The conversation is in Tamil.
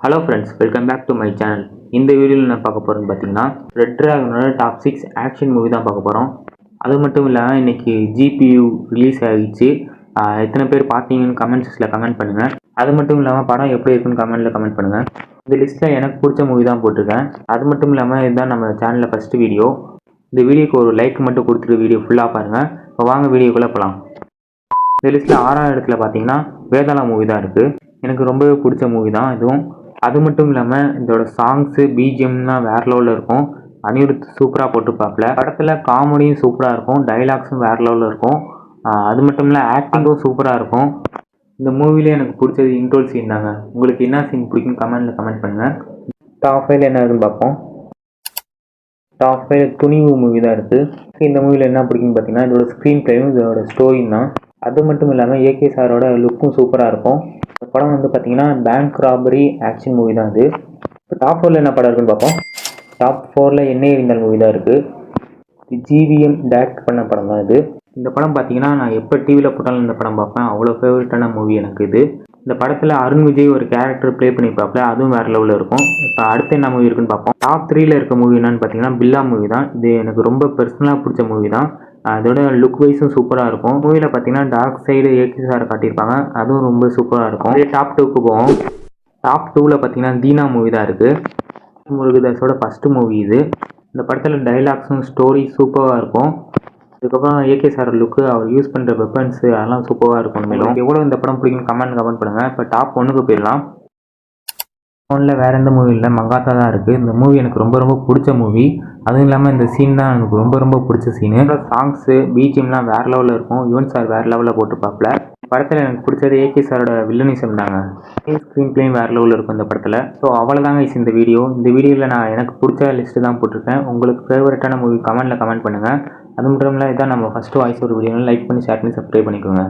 Hello friends, welcome back to my channel. இந்த வீடியோவில் நான் பார்க்க போகிறேன்னு பார்த்தீங்கன்னா ரெட் டிராகனோட டாப் 6 ஆக்ஷன் மூவி தான் பார்க்க போகிறோம். அது மட்டும் இல்லாமல் இன்றைக்கி GPU ரிலீஸ் ஆகிடுச்சு. எத்தனை பேர் பார்த்தீங்கன்னு கமெண்ட்ஸில் கமெண்ட் பண்ணுங்கள். அது மட்டும் இல்லாமல் படம் எப்படி இருக்குன்னு கமெண்ட்டில் கமெண்ட் பண்ணுங்கள். இந்த லிஸ்ட்டில் எனக்கு பிடிச்ச மூவி தான் போட்டிருக்கேன். அது மட்டும் இல்லாமல் இதுதான் நம்ம சேனலில் ஃபஸ்ட்டு வீடியோ. இந்த வீடியோக்கு ஒரு லைக் மட்டும் கொடுத்துட்டு வீடியோ ஃபுல்லாக பாருங்கள். இப்போ வாங்க வீடியோக்குள்ளே போகலாம். இந்த லிஸ்ட்டில் 6ஆவது இடத்துல பார்த்தீங்கன்னா வேதாளா மூவி தான் இருக்குது. எனக்கு ரொம்பவே பிடிச்ச மூவி தான் இதுவும். அது மட்டும் இல்லாமல் இதோட சாங்ஸு பிஜிஎம்லாம் வேறு லெவலில் இருக்கும். அனிருத் சூப்பராக போட்டுப்பாப்பில். படத்தில் காமெடியும் சூப்பராக இருக்கும், டைலாக்ஸும் வேறு லெவலில் இருக்கும். அது மட்டும் இல்லை ஆக்டிங்கும் சூப்பராக இருக்கும். இந்த மூவிலே எனக்கு பிடிச்சது இன்ட்ரோல் சீன் தாங்க. உங்களுக்கு என்ன சீன் பிடிக்கும் கமெண்ட்டில் கமெண்ட் பண்ணுங்கள். டாப் 5 என்ன இருக்குன்னு பார்ப்போம். டாப் 5 துணிவு மூவி தான் இருக்குது. இந்த மூவியில் என்ன பிடிக்குன்னு பார்த்தீங்கன்னா இதோட ஸ்க்ரீன் பிளேயும் இதோட ஸ்டோரியும் தான். அது மட்டும் இல்லாமல் AK சாரோட லுக்கும் சூப்பராக இருக்கும். இந்த படம் வந்து பார்த்தீங்கன்னா பேங்க் ராபரி ஆக்ஷன் மூவி தான் இது. இப்போ டாப் 4 என்ன படம் இருக்குன்னு பார்ப்போம். டாப் 4 எண்ணெய் எறிந்தால் மூவி தான் இருக்குது. GVM டைரக்ட் பண்ண படம் தான் இது. இந்த படம் பார்த்தீங்கன்னா நான் எப்போ டிவியில் போட்டாலும் இந்த படம் பார்ப்பேன். அவ்வளோ ஃபேவரட்டான மூவி எனக்கு இது. இந்த படத்தில் அருண் விஜய் ஒரு கேரக்டர் ப்ளே பண்ணி பார்ப்பல, அதுவும் வேறு லெவலில் இருக்கும். இப்போ அடுத்து என்ன மூவி இருக்குன்னு பார்ப்போம். டாப் 3 இருக்க மூவி என்னன்னு பார்த்தீங்கன்னா பில்லா மூவி தான். இது எனக்கு ரொம்ப பர்சனலாக பிடிச்ச மூவி தான். அதோட லுக் வைஸும் சூப்பராக இருக்கும். மூவியில் பார்த்தீங்கன்னா டார்க் சைடு AK சாரை காட்டியிருப்பாங்க, அதுவும் ரொம்ப சூப்பராக இருக்கும். அதே டாப் 2க்கு போவோம். டாப் 2ல் பார்த்தீங்கன்னா தீனா மூவி தான் இருக்குது. முருகதாஸோட ஃபஸ்ட்டு மூவி இது. இந்த படத்தில் டைலாக்ஸும் ஸ்டோரி சூப்பராக இருக்கும். அதுக்கப்புறம் AK சார் லுக்கு, அவர் யூஸ் பண்ணுற வெப்பன்ஸு அதெல்லாம் சூப்பராக இருக்கும். மேலும் எவ்வளோ இந்த படம் பிடிக்கும் கமெண்ட் பண்ணுங்கள். இப்போ டாப் 1க்கு போயிடலாம். ஃபோனில் வேறு எந்த மூவி இல்லை, மங்காத்தா தான் இருக்குது. இந்த மூவி எனக்கு ரொம்ப ரொம்ப பிடிச்ச மூவி. அதுவும் இல்லாமல் இந்த சீன் தான் எனக்கு ரொம்ப ரொம்ப பிடிச்ச சீனு. சாங்ஸு பிஜிஎம்லாம் வேறு லெவலில் இருக்கும். யுவன் சார் வேறு லெவலில் போட்டுப்பாப்பில். படத்தில் எனக்கு பிடிச்சது AK சாரோட வில்லனிசம் தாங்க. ஸ்க்ரீன் பிளேயும் வேறு லெவலில் இருக்கும் இந்த படத்தில். ஸோ அவ்வளோதாங்க இந்த வீடியோ. இந்த வீடியோவில் நான் எனக்கு பிடிச்ச லிஸ்ட்டு தான் போட்டிருக்கேன். உங்களுக்கு ஃபேவரட்டான மூவி கமெண்ட்டில் கமெண்ட் பண்ணுங்கள். அது மட்டும் இல்லை இதான் நம்ம ஃபஸ்ட்டு வாய்ஸ் ஒரு வீடியோ. லைக் பண்ணி ஷேர் பண்ணி சப்ஸ்கிரைப் பண்ணிக்கோங்க.